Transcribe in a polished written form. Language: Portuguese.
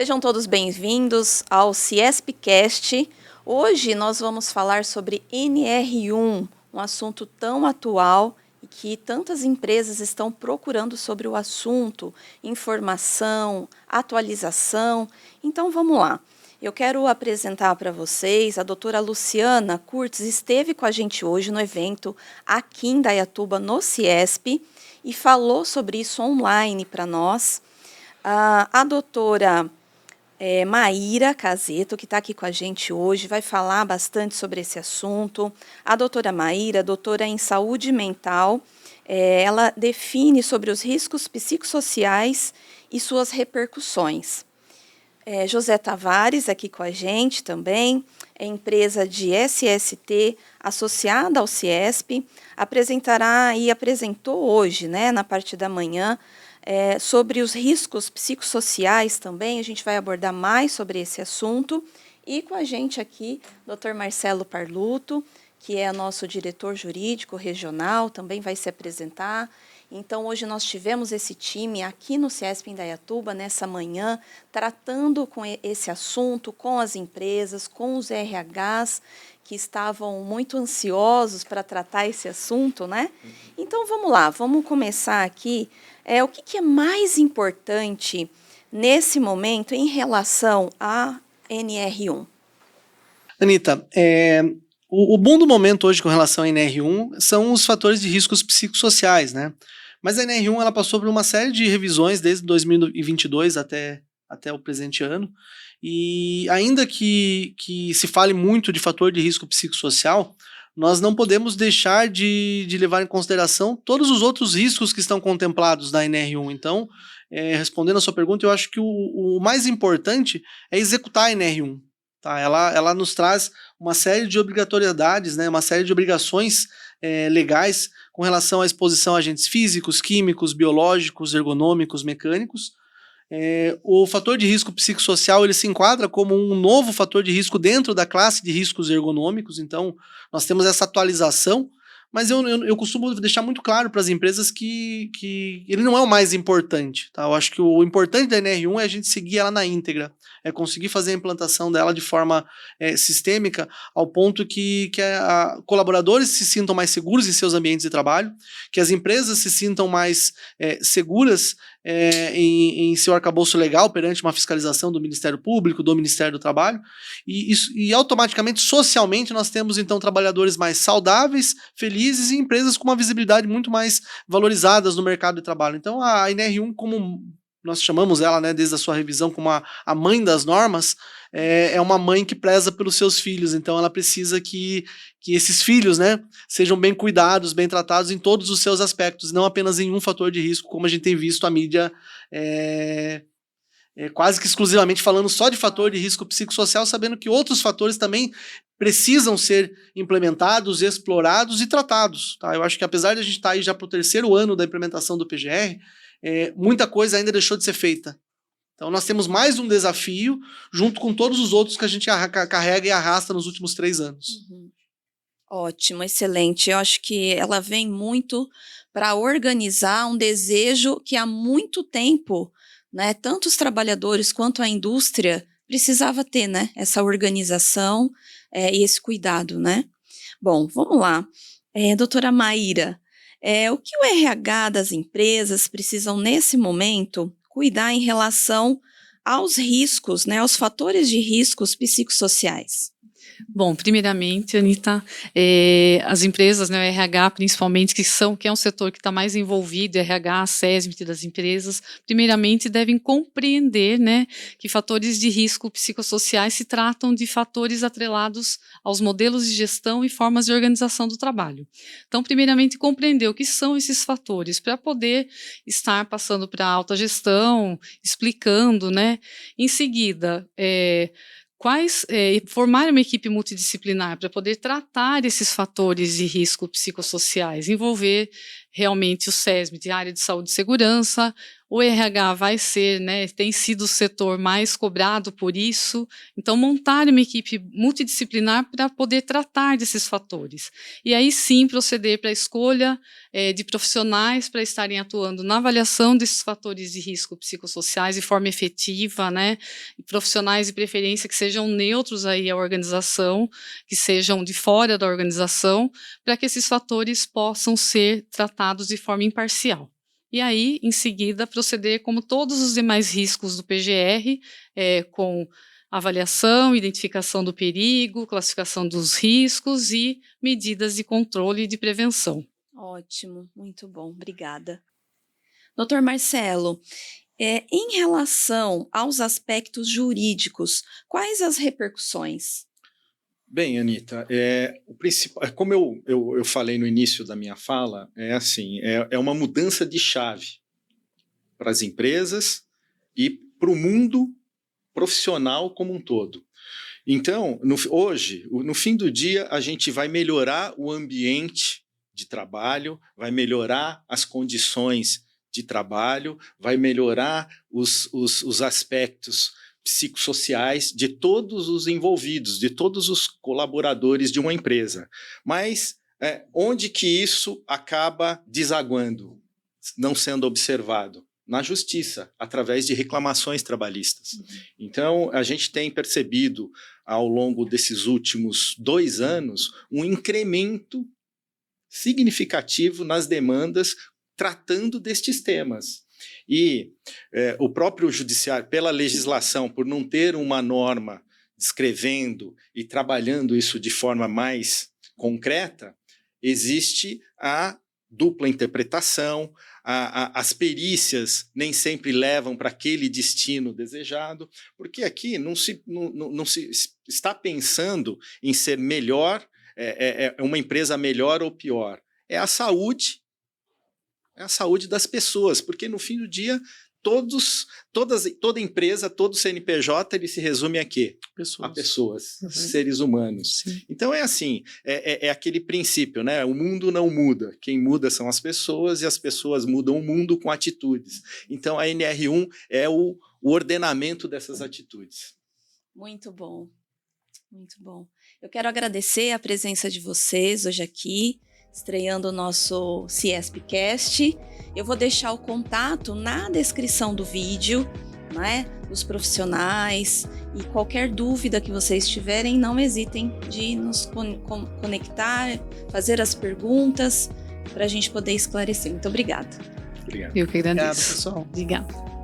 Sejam todos bem-vindos ao CIESPcast. Hoje nós vamos falar sobre NR1, um assunto tão atual e que tantas empresas estão procurando sobre o assunto, informação, atualização. Então vamos lá. Eu quero apresentar para vocês a doutora Luciana Curtis, esteve com a gente hoje no evento aqui em Indaiatuba, no CIESP, e falou sobre isso online para nós. A doutora Maíra Caseto, que está aqui com a gente hoje, vai falar bastante sobre esse assunto. A doutora Maíra, doutora em saúde mental, ela define sobre os riscos psicossociais e suas repercussões. José Tavares, aqui com a gente também, é empresa de SST, associada ao CIESP, apresentará e apresentou hoje, na parte da manhã, sobre os riscos psicossociais também. A gente vai abordar mais sobre esse assunto. E com a gente aqui, Dr. Marcelo Parluto, que é nosso diretor jurídico regional, também vai se apresentar. Então, hoje nós tivemos esse time aqui no CIESP Indaiatuba, nessa manhã, tratando com esse assunto, com as empresas, com os RHs, que estavam muito ansiosos para tratar esse assunto, né? Então, vamos lá, vamos começar aqui. O que é mais importante nesse momento em relação à NR1? Anitta, o bom do momento hoje com relação à NR1 são os fatores de riscos psicossociais, né? Mas a NR1 ela passou por uma série de revisões desde 2022 até o presente ano, e ainda que se fale muito de fator de risco psicossocial, nós não podemos deixar de levar em consideração todos os outros riscos que estão contemplados na NR1. Então, respondendo a sua pergunta, eu acho que o mais importante é executar a NR1. Tá? Ela nos traz uma série de obrigatoriedades, né? Uma série de obrigações legais com relação à exposição a agentes físicos, químicos, biológicos, ergonômicos, mecânicos. O fator de risco psicossocial ele se enquadra como um novo fator de risco dentro da classe de riscos ergonômicos. Então, nós temos essa atualização, mas eu costumo deixar muito claro para as empresas que ele não é o mais importante. Tá? Eu acho que o importante da NR1 é a gente seguir ela na íntegra, é conseguir fazer a implantação dela de forma sistêmica, ao ponto que colaboradores se sintam mais seguros em seus ambientes de trabalho, que as empresas se sintam mais seguras em seu arcabouço legal perante uma fiscalização do Ministério Público, do Ministério do Trabalho, e automaticamente, socialmente, nós temos então trabalhadores mais saudáveis, felizes e empresas com uma visibilidade muito mais valorizadas no mercado de trabalho. Então a NR1, como nós chamamos ela, desde a sua revisão, como a mãe das normas, é uma mãe que preza pelos seus filhos. Então ela precisa que esses filhos sejam bem cuidados, bem tratados em todos os seus aspectos, não apenas em um fator de risco, como a gente tem visto a mídia quase que exclusivamente falando só de fator de risco psicossocial, sabendo que outros fatores também precisam ser implementados, explorados e tratados. Tá? Eu acho que apesar de a gente estar aí já para o 3º ano da implementação do PGR, muita coisa ainda deixou de ser feita. Então nós temos mais um desafio, junto com todos os outros que a gente carrega e arrasta nos últimos 3 anos. Uhum. Ótimo, excelente. Eu acho que ela vem muito para organizar um desejo que há muito tempo, tanto os trabalhadores quanto a indústria precisava ter, essa organização e esse cuidado, Bom, vamos lá. Doutora Maíra, o que o RH das empresas precisam nesse momento cuidar em relação aos riscos, aos fatores de riscos psicossociais? Bom, primeiramente, Anitta, as empresas, o RH principalmente, que é um setor que está mais envolvido, RH, SESMIT das empresas, primeiramente devem compreender que fatores de risco psicossociais se tratam de fatores atrelados aos modelos de gestão e formas de organização do trabalho. Então, primeiramente, compreender o que são esses fatores, para poder estar passando para a alta gestão, explicando, Em seguida, formar uma equipe multidisciplinar para poder tratar esses fatores de risco psicossociais, envolver realmente o SESMIT, a área de saúde e segurança, O RH vai ser, né, tem sido o setor mais cobrado por isso, então montar uma equipe multidisciplinar para poder tratar desses fatores. E aí sim proceder para a escolha de profissionais para estarem atuando na avaliação desses fatores de risco psicossociais de forma efetiva, né, e profissionais de preferência que sejam neutros aí à organização, que sejam de fora da organização, para que esses fatores possam ser tratados de forma imparcial. E aí, em seguida, proceder como todos os demais riscos do PGR, com avaliação, identificação do perigo, classificação dos riscos e medidas de controle e de prevenção. Ótimo, muito bom, obrigada. Doutor Marcelo, em relação aos aspectos jurídicos, quais as repercussões? Bem, Anita, o principal, como eu falei no início da minha fala, é uma mudança de chave para as empresas e para o mundo profissional como um todo. Então, hoje, no fim do dia, a gente vai melhorar o ambiente de trabalho, vai melhorar as condições de trabalho, vai melhorar os aspectos psicossociais de todos os envolvidos, de todos os colaboradores de uma empresa. Mas onde que isso acaba desaguando, não sendo observado? Na justiça, através de reclamações trabalhistas. Então, a gente tem percebido, ao longo desses últimos 2 anos, um incremento significativo nas demandas tratando destes temas. E o próprio judiciário, pela legislação, por não ter uma norma descrevendo e trabalhando isso de forma mais concreta, existe a dupla interpretação, as perícias nem sempre levam para aquele destino desejado, porque aqui não se está pensando em ser melhor, uma empresa melhor ou pior. É a saúde das pessoas, porque no fim do dia toda empresa, todo CNPJ, ele se resume a quê? A pessoas, seres humanos. Sim. Então é aquele princípio, né? O mundo não muda, quem muda são as pessoas e as pessoas mudam o mundo com atitudes. Então a NR1 é o ordenamento dessas atitudes. Muito bom, muito bom. Eu quero agradecer a presença de vocês hoje aqui, estreando o nosso CIESPcast. Eu vou deixar o contato na descrição do vídeo, né, dos profissionais, e qualquer dúvida que vocês tiverem, não hesitem de nos conectar, fazer as perguntas, para a gente poder esclarecer. Muito obrigada. Obrigado. Eu que agradeço. Obrigado, pessoal. Obrigada.